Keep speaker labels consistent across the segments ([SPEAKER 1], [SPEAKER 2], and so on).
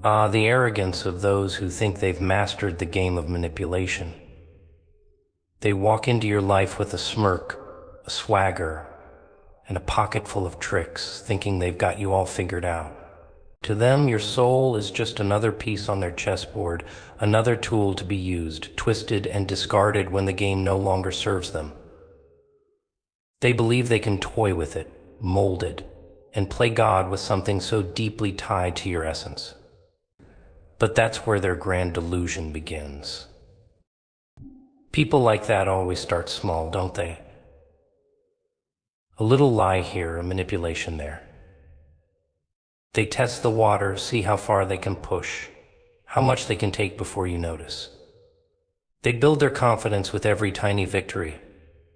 [SPEAKER 1] Ah, the arrogance of those who think they've mastered the game of manipulation. They walk into your life with a smirk, a swagger, and a pocket full of tricks, thinking they've got you all figured out. To them, your soul is just another piece on their chessboard, another tool to be used, twisted, and discarded when the game no longer serves them. They believe they can toy with it, mold it, and play God with something so deeply tied to your essence. But that's where their grand delusion begins. People like that always start small, don't they? A little lie here, a manipulation there. They test the water, see how far they can push, how much they can take before you notice. They build their confidence with every tiny victory,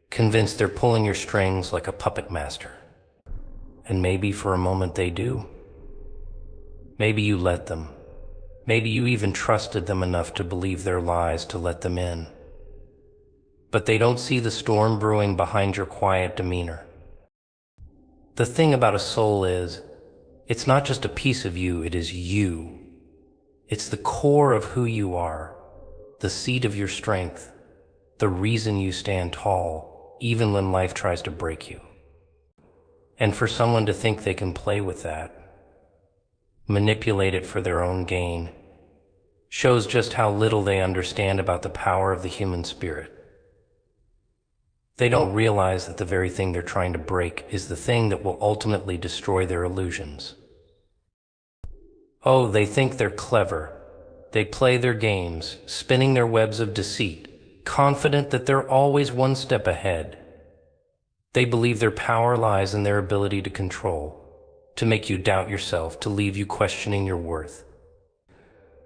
[SPEAKER 1] convinced they're pulling your strings like a puppet master. And maybe for a moment they do. Maybe you let them. Maybe you even trusted them enough to believe their lies to let them in. But they don't see the storm brewing behind your quiet demeanor. The thing about a soul is, it's not just a piece of you, it is you. It's the core of who you are, the seat of your strength, the reason you stand tall, even when life tries to break you. And for someone to think they can play with that, manipulate it for their own gain, shows just how little they understand about the power of the human spirit. They don't realize that the very thing they're trying to break is the thing that will ultimately destroy their illusions. Oh, they think they're clever. They play their games, spinning their webs of deceit, confident that they're always one step ahead. They believe their power lies in their ability to control, to make you doubt yourself, to leave you questioning your worth.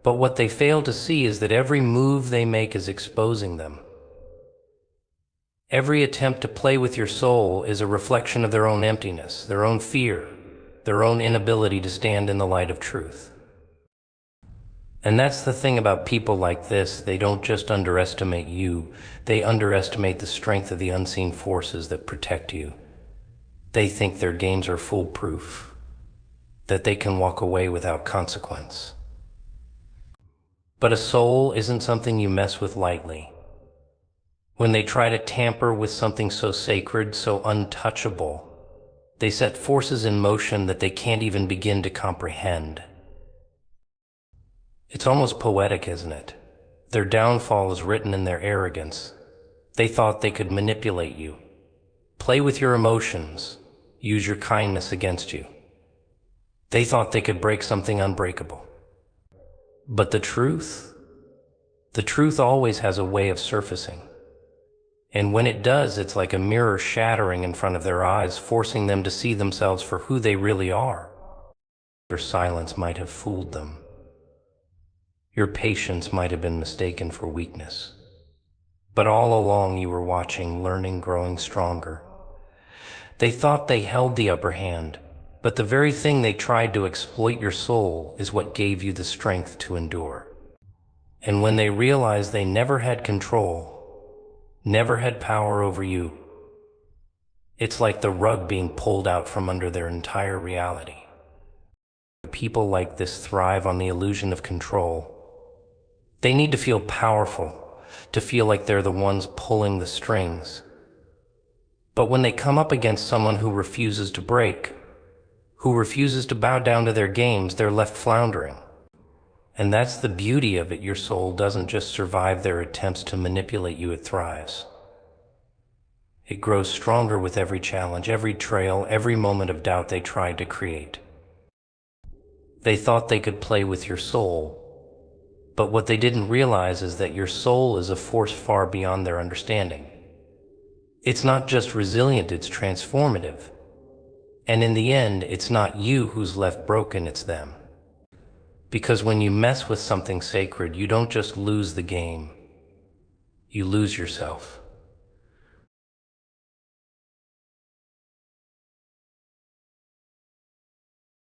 [SPEAKER 1] But what they fail to see is that every move they make is exposing them. Every attempt to play with your soul is a reflection of their own emptiness, their own fear, their own inability to stand in the light of truth. And that's the thing about people like this, they don't just underestimate you, they underestimate the strength of the unseen forces that protect you. They think their games are foolproof, that they can walk away without consequence. But a soul isn't something you mess with lightly. When they try to tamper with something so sacred, so untouchable, they set forces in motion that they can't even begin to comprehend. It's almost poetic, isn't it? Their downfall is written in their arrogance. They thought they could manipulate you, play with your emotions, use your kindness against you. They thought they could break something unbreakable. But the truth always has a way of surfacing. And when it does, it's like a mirror shattering in front of their eyes, forcing them to see themselves for who they really are. Your silence might have fooled them. Your patience might have been mistaken for weakness. But all along you were watching, learning, growing stronger. They thought they held the upper hand, but the very thing they tried to exploit your soul is what gave you the strength to endure. And when they realized they never had control, never had power over you, it's like the rug being pulled out from under their entire reality. People like this thrive on the illusion of control. They need to feel powerful, to feel like they're the ones pulling the strings. But when they come up against someone who refuses to break, who refuses to bow down to their games, they're left floundering. And that's the beauty of it. Your soul doesn't just survive their attempts to manipulate you, it thrives. It grows stronger with every challenge, every trail, every moment of doubt they tried to create. They thought they could play with your soul, but what they didn't realize is that your soul is a force far beyond their understanding. It's not just resilient, it's transformative. And in the end, it's not you who's left broken, it's them. Because when you mess with something sacred, you don't just lose the game, you lose yourself.